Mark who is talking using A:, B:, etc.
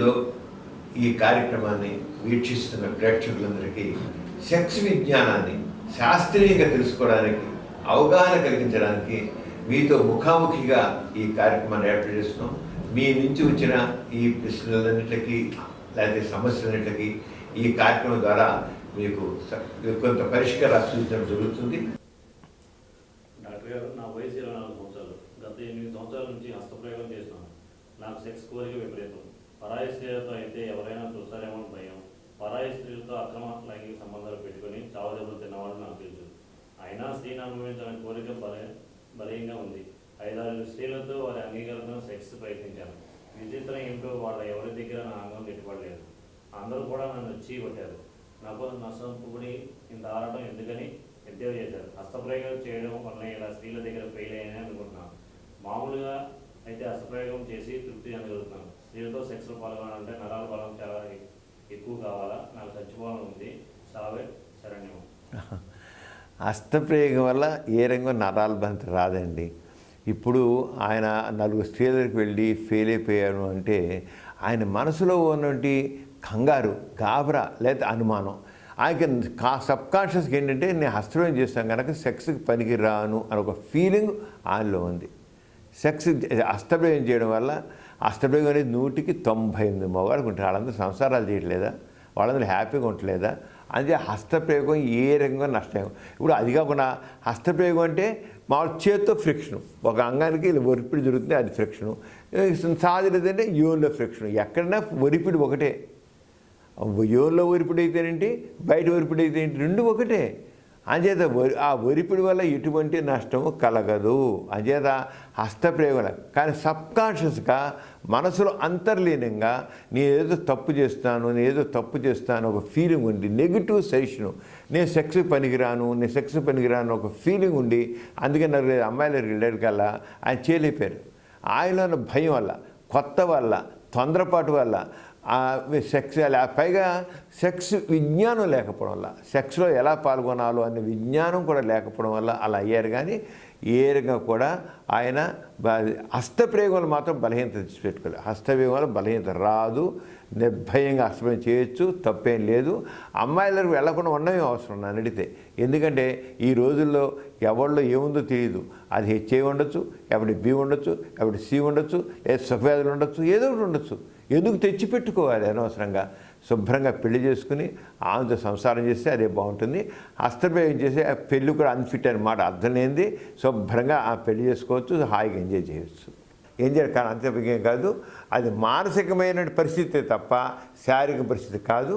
A: రోజుల్లో ఈ కార్యక్రమాన్ని వీక్షిస్తున్న ప్రేక్షకులందరికీ సెక్స్ విజ్ఞానాన్ని శాస్త్రీయంగా తెలుసుకోవడానికి, అవగాహన కలిగించడానికి మీతో ముఖాముఖిగా ఈ కార్యక్రమాన్ని ఏర్పాటు చేస్తున్నాం. మీ నుంచి వచ్చిన ఈ ప్రశ్నలన్నింటికి లేకపోతే సమస్యలన్నింటికి ఈ కార్యక్రమం ద్వారా మీకు కొంత పరిష్కారాలు సూచించడం జరుగుతుంది.
B: డాక్టర్ గారు, నా వయసు 24 సంవత్సరాలు. గత 8 సంవత్సరాల నుంచి హస్తప్రయోగం చేస్తున్నాను. నాకు సెక్స్ కోరిక విపరీతం. పరాయి స్త్రీలతో అయితే ఎవరైనా చూస్తారేమో భయం. పరాయి స్త్రీలతో అక్రమ లైంగిక సంబంధాలు పెట్టుకుని చావు దెబ్బలు తిన్నవాడు నాకు తెలుసు. అయినా స్త్రీని అనుభవించాలని కోరిక బలీయంగా ఉంది. 5-6 స్త్రీలతో వారి అంగీకారంతో సెక్స్ ప్రయత్నించాను. విచిత్రం ఏమిటో వాళ్ళ ఎవరి దగ్గర నా అంగం గట్టిపడలేదు. అందరూ కూడా నన్ను కొట్టారు. నాకు నష్టపుడి ఇంత ఆడటం ఎందుకని ఎద్దేవా చేశారు. హస్తప్రయోగం చేయడం వల్ల ఇలా స్త్రీల దగ్గర ఫెయిల్ అయ్యాయని అనుకుంటున్నాను. మామూలుగా అయితే హస్తప్రయోగం చేసి తృప్తి చెందగలుగుతున్నాను. స్త్రీలతో సెక్స్లో పాల్గొనాలంటే నరాల బలం చాలా ఎక్కువ కావాలా? నాకు చచ్చిపోవాలని ఉంది. సావే శరణ్యం.
C: హస్తప్రయోగం వల్ల ఏ రంగం నరాల బంతి రాదండి. ఇప్పుడు ఆయన 4 స్త్రీల దగ్గరికి వెళ్ళి ఫెయిల్ అయిపోయాను అంటే ఆయన మనసులో ఉన్నటువంటి కంగారు, గాబరా లేదా అనుమానం, ఆయనకి సబ్కాన్షియస్గా ఏంటంటే నేను హస్తప్రయోగం చేస్తాను కనుక సెక్స్కి పనికి రాను అని ఒక ఫీలింగ్ ఆయనలో ఉంది. సెక్స్ హస్తప్రయోగం చేయడం వల్ల, హస్తప్రయోగం అనేది 100కి 98 మగవాళ్ళకు ఉంటారు. వాళ్ళందరూ సంసారాలు చేయట్లేదా? వాళ్ళందరూ హ్యాపీగా ఉండలేదా? అంటే హస్తప్రయోగం ఏ రంగం నష్టం. ఇప్పుడు అది కాకుండా హస్తప్రయోగం అంటే మామూలు చేత్తో ఫ్రిక్షను, ఒక అంగానికి ఒరిపిడి జరుగుతుంది, అది ఫ్రిక్షను. సాధలేదంటే యోన్లో ఫ్రిక్షను. ఎక్కడైనా ఒరిపిడి ఒకటే. యోన్లో ఒరిపిడి అయితేనేంటి, బయట ఒరిపిడి అయితే ఏంటి, రెండు ఒకటే. అంచేత ఆ ఒరిపిడి వల్ల ఎటువంటి నష్టము కలగదు. అంచేత హస్తప్రయోగం. కానీ సబ్కాన్షియస్గా మనసులో అంతర్లీనంగా నేనేదో తప్పు చేస్తాను ఒక ఫీలింగ్ ఉండి, నెగిటివ్ సజెషను, నేను సెక్స్కి పనికిరాను ఒక ఫీలింగ్ ఉండి, అందుకని 4 అమ్మాయిలు వెళ్ళారు కల్లా ఆయన చేయలేపారు. ఆయనలో ఉన్న భయం వల్ల, కొత్త వల్ల, తొందరపాటు వల్ల సెక్స్ పైగా సెక్స్ విజ్ఞానం లేకపోవడం వల్ల, సెక్స్లో ఎలా పాల్గొనాలో అనే విజ్ఞానం కూడా లేకపోవడం వల్ల అలా అయ్యారు. కానీ ఏ రకంగా కూడా ఆయన హస్తప్రయోగం మాత్రం బలహీనత తెచ్చిపెట్టుకోలేదు. హస్తప్రయోగం వల్ల బలహీనత రాదు. నిర్భయంగా హస్తప్రయోగం చేయొచ్చు, తప్పేం లేదు. అమ్మాయిలకు వెళ్లకుండా ఉండడం అవసరం నన్ను అడిగితే. ఎందుకంటే ఈ రోజుల్లో ఎవరిలో ఏముందో తెలియదు. అది హెచ్ఐవి ఉండొచ్చు, ఎవరి బి ఉండొచ్చు, ఎవరి సి ఉండొచ్చు, లేదా సుఖవ్యాధులు ఉండొచ్చు, ఏదో ఒకటి ఉండొచ్చు. ఎందుకు తెచ్చిపెట్టుకోవాలి అనవసరంగా? శుభ్రంగా పెళ్లి చేసుకుని ఆమెతో సంసారం చేస్తే అదే బాగుంటుంది. హస్తప్రయోగం చేసి ఆ పెళ్ళి కూడా అన్ఫిట్ అనమాట, అర్థం లేనిది. శుభ్రంగా ఆ పెళ్లి చేసుకోవచ్చు, హాయిగా ఎంజాయ్ చేయవచ్చు. ఎంజాయ్ కానీ అంతేం కాదు, అది మానసికమైన పరిస్థితి తప్ప శారీరక పరిస్థితి కాదు.